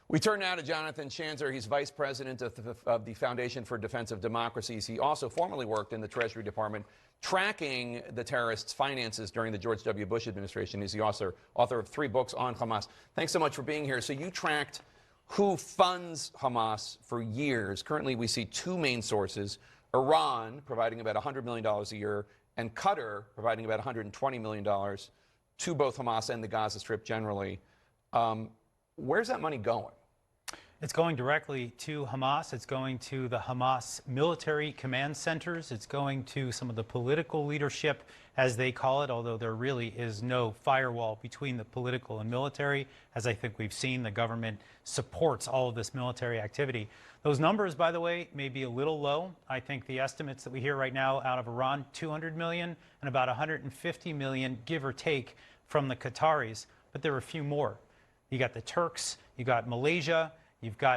We turn now to Jonathan Schanzer. He's vice president of the Foundation for Defense of Democracies. He also formerly worked in the Treasury Department tracking the terrorists' finances during the George W. Bush administration. He's the author of 3 books on Hamas. Thanks so much for being here. So you tracked who funds Hamas for years. Currently, we see 2 main sources: Iran providing about $100 million a year, and Qatar providing about $120 million to both Hamas and the Gaza Strip generally. Where's that money going? It's going directly to Hamas. It's going to the Hamas military command centers. It's going to some of the political leadership, as they call it, although there really is no firewall between the political and military. As I think we've seen, the government supports all of this military activity. Those numbers, by the way, may be a little low. I think the estimates that we hear right now out of Iran, 200 million and about 150 million, give or take, from the Qataris. But there are a few more. You got the Turks, you got Malaysia,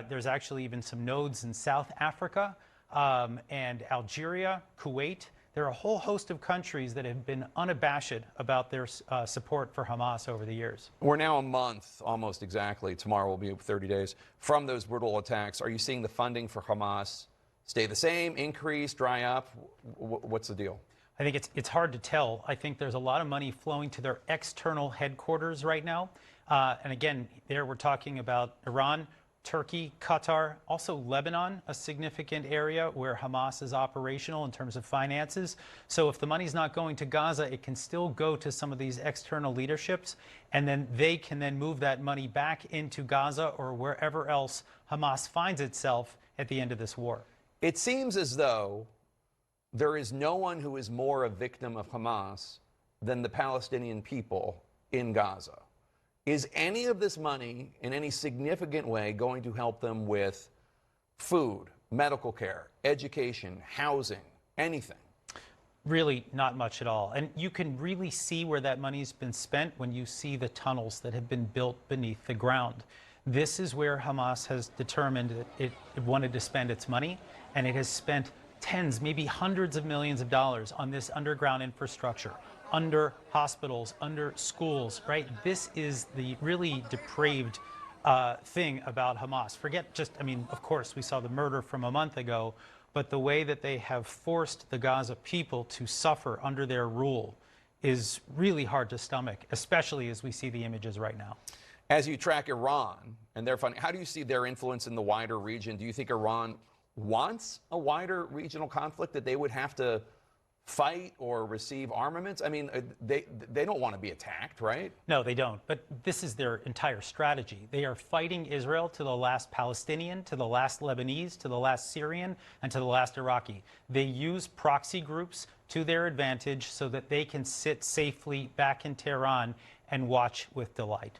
there's actually even some nodes in South Africa, and Algeria, Kuwait. There are a whole host of countries that have been unabashed about their support for Hamas over the years. We're now a month, almost exactly, tomorrow will be 30 days, from those brutal attacks. Are you seeing the funding for Hamas stay the same, increase, dry up? What's the deal? I think it's hard to tell. I think there's a lot of money flowing to their external headquarters right now. And again, there we're talking about Iran, Turkey, Qatar, also Lebanon, a significant area where Hamas is operational in terms of finances. So if the money's not going to Gaza, it can still go to some of these external leaderships, and then they can then move that money back into Gaza or wherever else Hamas finds itself at the end of this war. It seems as though there is no one who is more a victim of Hamas than the Palestinian people in Gaza. Is any of this money in any significant way going to help them with food, medical care, education, housing, anything? Really not much at all. And you can really see where that money's been spent when you see the tunnels that have been built beneath the ground. This is where Hamas has determined that it wanted to spend its money, and it has spent tens, maybe hundreds of millions of dollars on this underground infrastructure, under hospitals, under schools, right? This is the really depraved thing about Hamas. Forget just, I mean, of course, we saw the murder from a month ago, but the way that they have forced the Gaza people to suffer under their rule is really hard to stomach, especially as we see the images right now. As you track Iran and their funding, how do you see their influence in the wider region? Do you think Iran wants a wider regional conflict, that they would have to fight or receive armaments? I mean, they don't want to be attacked, right? No, they don't. But this is their entire strategy. They are fighting Israel to the last Palestinian, to the last Lebanese, to the last Syrian, and to the last Iraqi. They use proxy groups to their advantage so that they can sit safely back in Tehran and watch with delight.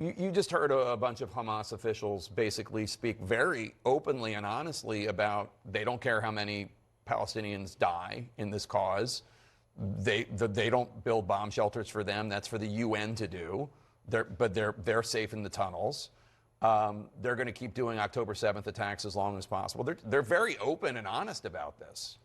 You just heard a bunch of Hamas officials basically speak very openly and honestly about they don't care how many Palestinians die in this cause. They don't build bomb shelters for them. That's for the UN to do. They're safe in the tunnels. They're going to keep doing October 7th attacks as long as possible. They're very open and honest about this.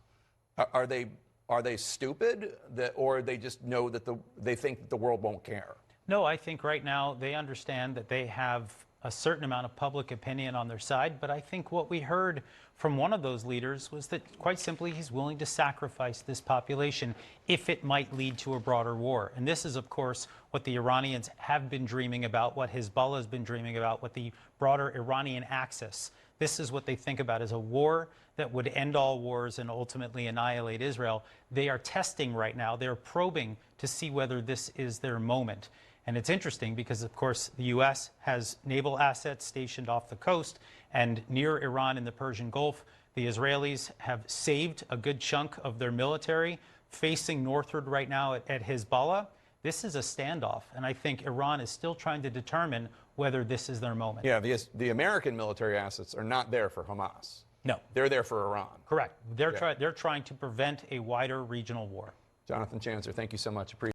Are they stupid, or they just know that they think that the world won't care? No, I think right now they understand that they have a certain amount of public opinion on their side, but I think what we heard from one of those leaders was that, quite simply, he's willing to sacrifice this population if it might lead to a broader war. And this is, of course, what the Iranians have been dreaming about, what Hezbollah has been dreaming about, what the broader Iranian axis. This is what they think about as a war that would end all wars and ultimately annihilate Israel. They are testing right now. They're probing to see whether this is their moment. And it's interesting because, of course, the U.S. has naval assets stationed off the coast and near Iran in the Persian Gulf. The Israelis have saved a good chunk of their military facing northward right now at Hezbollah. This is a standoff, and I think Iran is still trying to determine whether this is their moment. Yeah, the American military assets are not there for Hamas. No. They're there for Iran. Correct. They're trying to prevent a wider regional war. Jonathan Schanzer, thank you so much. Appreciate it.